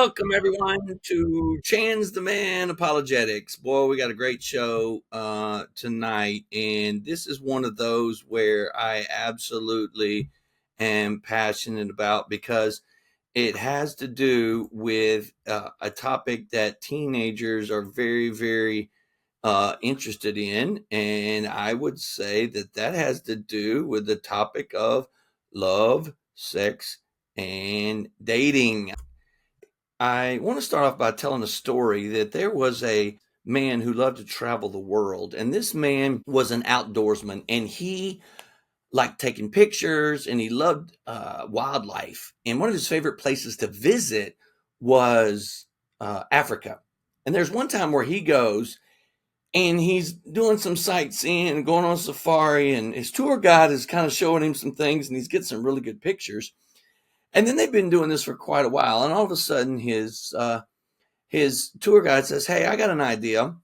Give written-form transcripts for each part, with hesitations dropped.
Welcome everyone to Chan's the Man Apologetics. Boy, we got a great show tonight, and this is one of those where I absolutely am passionate about because it has to do with a topic that teenagers are very interested in, and I would say that that has to do with the topic of love, sex, and dating. I want to start off by telling a story that there was a man who loved to travel the world, and this man was an outdoorsman, and he liked taking pictures, and he loved wildlife. And one of his favorite places to visit was Africa. And there's one time where he goes and he's doing some sightseeing and going on safari, and his tour guide is kind of showing him some things, and he's getting some really good pictures. And then they've been doing this for quite a while, and all of a sudden his tour guide says, "Hey, I got an idea.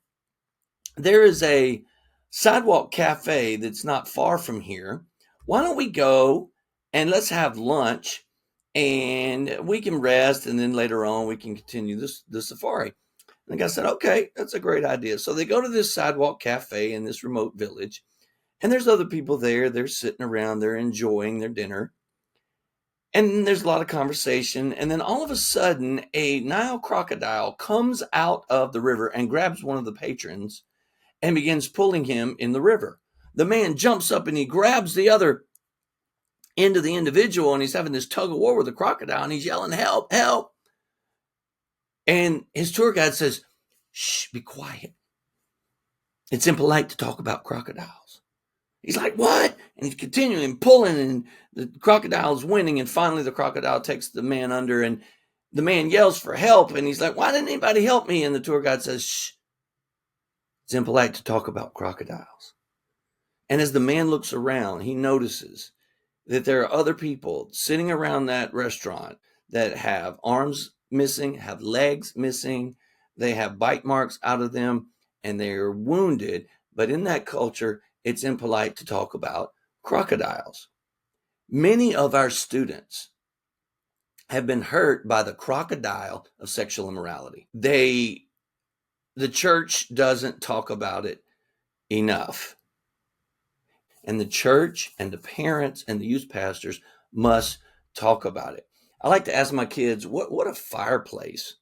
There is a sidewalk cafe that's not far from here. Why don't we go and let's have lunch, and we can rest, and then later on we can continue the safari." And the guy said, "Okay, that's a great idea." So they go to this sidewalk cafe in this remote village, and there's other people there. They're sitting around, they're enjoying their dinner. And there's a lot of conversation. And then all of a sudden, a Nile crocodile comes out of the river and grabs one of the patrons and begins pulling him in the river. The man jumps up and he grabs the other end of the individual, and he's having this tug of war with the crocodile, and he's yelling, "Help, help." And his tour guide says, "Shh, be quiet. It's impolite to talk about crocodiles." He's like, "What?" And he's continuing pulling, and the crocodile's winning. And finally, the crocodile takes the man under, and the man yells for help. And he's like, "Why didn't anybody help me?" And the tour guide says, "Shh, it's impolite to talk about crocodiles." And as the man looks around, he notices that there are other people sitting around that restaurant that have arms missing, have legs missing, they have bite marks out of them, and they're wounded. But in that culture, it's impolite to talk about crocodiles. Many of our students have been hurt by the crocodile of sexual immorality. The church doesn't talk about it enough. And the church and the parents and the youth pastors must talk about it. I like to ask my kids what a fireplace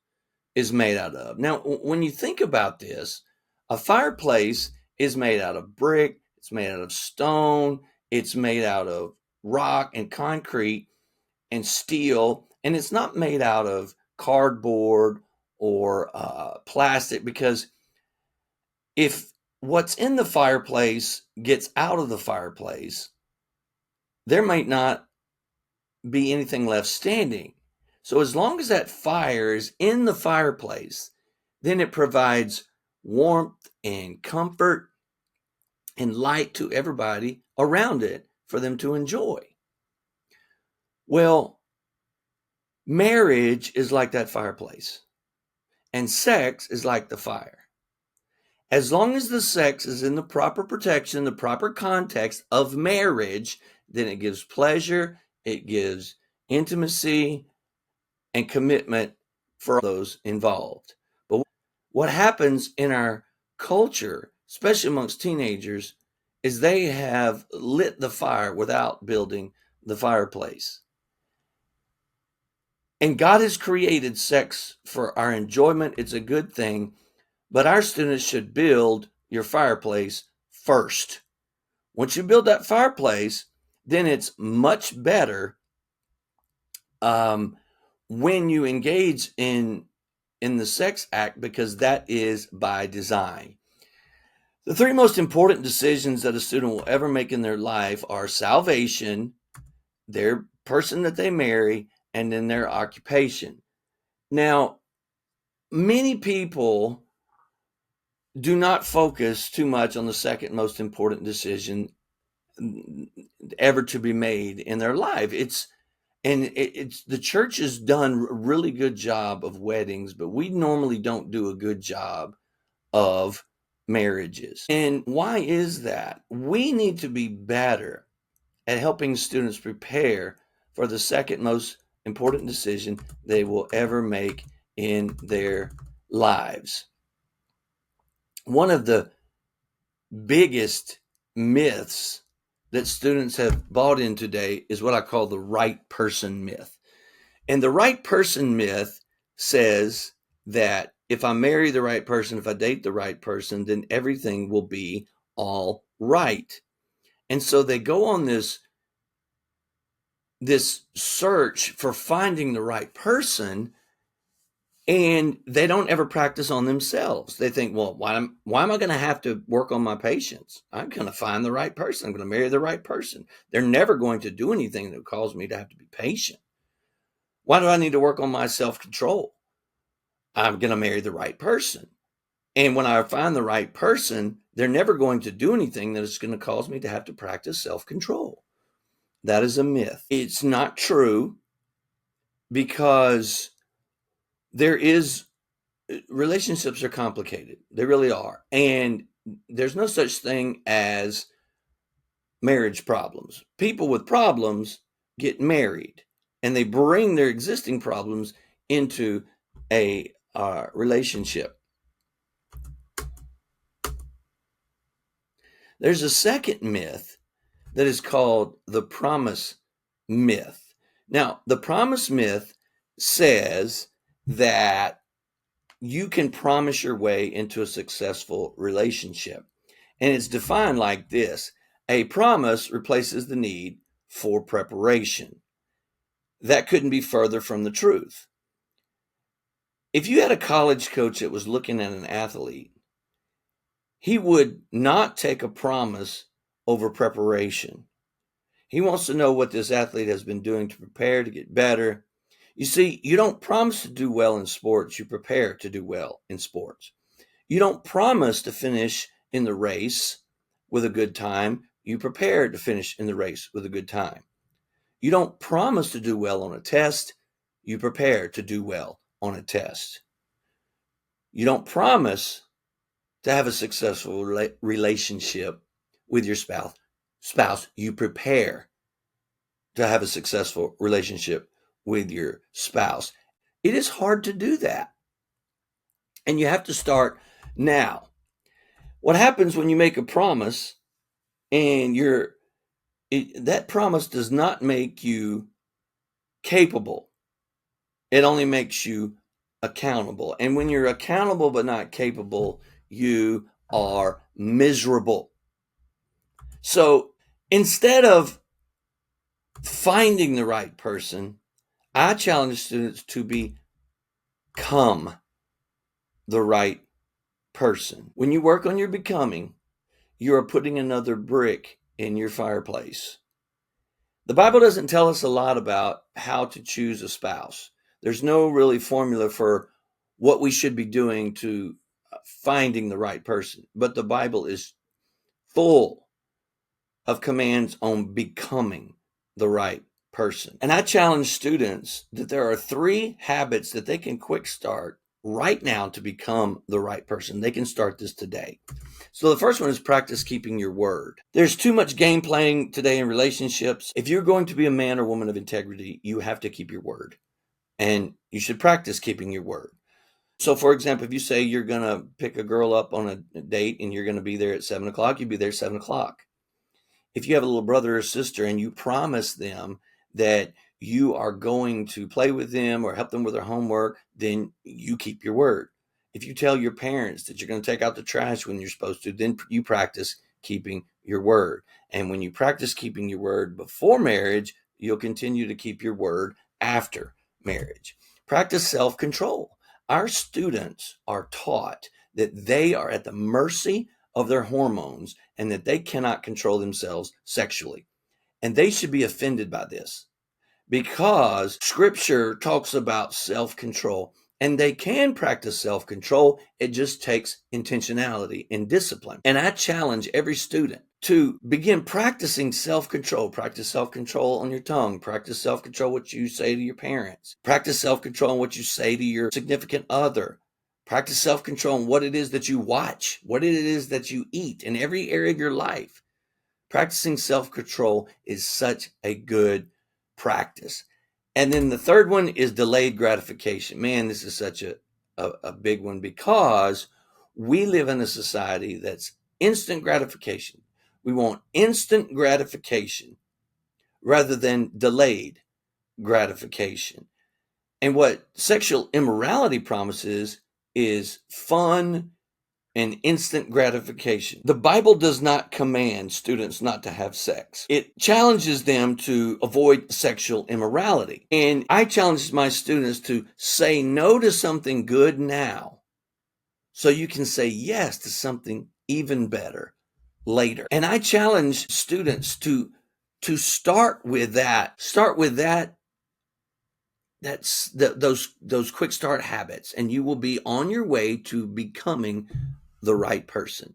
is made out of. Now, when you think about this, a fireplace is made out of brick, it's made out of stone, it's made out of rock and concrete and steel, and it's not made out of cardboard or plastic, because if what's in the fireplace gets out of the fireplace, there might not be anything left standing. So as long as that fire is in the fireplace, then it provides warmth and comfort and light to everybody around it for them to enjoy. Well, marriage is like that fireplace, and sex is like the fire. As long as the sex is in the proper protection, the proper context of marriage, then it gives pleasure, it gives intimacy and commitment for those involved. But what happens in our culture, especially amongst teenagers, is they have lit the fire without building the fireplace. And God has created sex for our enjoyment. It's a good thing. But our students should build your fireplace first. Once you build that fireplace, then it's much better when you engage in the sex act, because that is by design. The three most important decisions that a student will ever make in their life are salvation, their person that they marry, and then their occupation. Now, many people do not focus too much on the second most important decision ever to be made in their life. It's the church has done a really good job of weddings, but we normally don't do a good job of marriages. And why is that? We need to be better at helping students prepare for the second most important decision they will ever make in their lives. One of the biggest myths that students have bought in today is what I call the right person myth. And the right person myth says that if I marry the right person, if I date the right person, then everything will be all right. And so they go on this search for finding the right person, and they don't ever practice on themselves. They think, well, why am I going to have to work on my patience? I'm going to find the right person. I'm going to marry the right person. They're never going to do anything that causes me to have to be patient. Why do I need to work on my self-control? I'm going to marry the right person. And when I find the right person, they're never going to do anything that is going to cause me to have to practice self-control. That is a myth. It's not true, because relationships are complicated. They really are. And there's no such thing as marriage problems. People with problems get married, and they bring their existing problems into a relationship. There's a second myth that is called the promise myth. Now, the promise myth says that you can promise your way into a successful relationship. And it's defined like this: a promise replaces the need for preparation. That couldn't be further from the truth. If you had a college coach that was looking at an athlete, he would not take a promise over preparation. He wants to know what this athlete has been doing to prepare to get better. You see, you don't promise to do well in sports, you prepare to do well in sports. You don't promise to finish in the race with a good time, you prepare to finish in the race with a good time. You don't promise to do well on a test, you prepare to do well on a test. You don't promise to have a successful relationship with your spouse, you prepare to have a successful relationship with your spouse. It is hard to do that. And you have to start now. What happens when you make a promise and that promise does not make you capable? It only makes you accountable. And when you're accountable but not capable, you are miserable. So instead of finding the right person, I challenge students to become the right person. When you work on your becoming, you are putting another brick in your fireplace. The Bible doesn't tell us a lot about how to choose a spouse. There's no really formula for what we should be doing to finding the right person. But the Bible is full of commands on becoming the right person. And I challenge students that there are 3 habits that they can quick start right now to become the right person. They can start this today. So the first one is practice keeping your word. There's too much game playing today in relationships. If you're going to be a man or woman of integrity, you have to keep your word. And you should practice keeping your word. So for example, if you say you're going to pick a girl up on a date and you're going to be there at 7 o'clock, you'll be there at 7 o'clock. If you have a little brother or sister and you promise them that you are going to play with them or help them with their homework, then you keep your word. If you tell your parents that you're going to take out the trash when you're supposed to, then you practice keeping your word. And when you practice keeping your word before marriage, you'll continue to keep your word after marriage. Practice self-control. Our students are taught that they are at the mercy of their hormones and that they cannot control themselves sexually. And they should be offended by this, because scripture talks about self-control, and they can practice self-control. It just takes intentionality and discipline. And I challenge every student to begin practicing self-control. Practice self-control on your tongue. Practice self-control what you say to your parents. Practice self-control on what you say to your significant other. Practice self-control on what it is that you watch, what it is that you eat in every area of your life. Practicing self-control is such a good practice. And then the third one is delayed gratification. Man, this is such a big one because we live in a society that's instant gratification. We want instant gratification rather than delayed gratification. And what sexual immorality promises is fun and instant gratification. The Bible does not command students not to have sex. It challenges them to avoid sexual immorality. And I challenge my students to say no to something good now so you can say yes to something even better later. And I challenge students to start with that. That's those quick start habits, and you will be on your way to becoming the right person.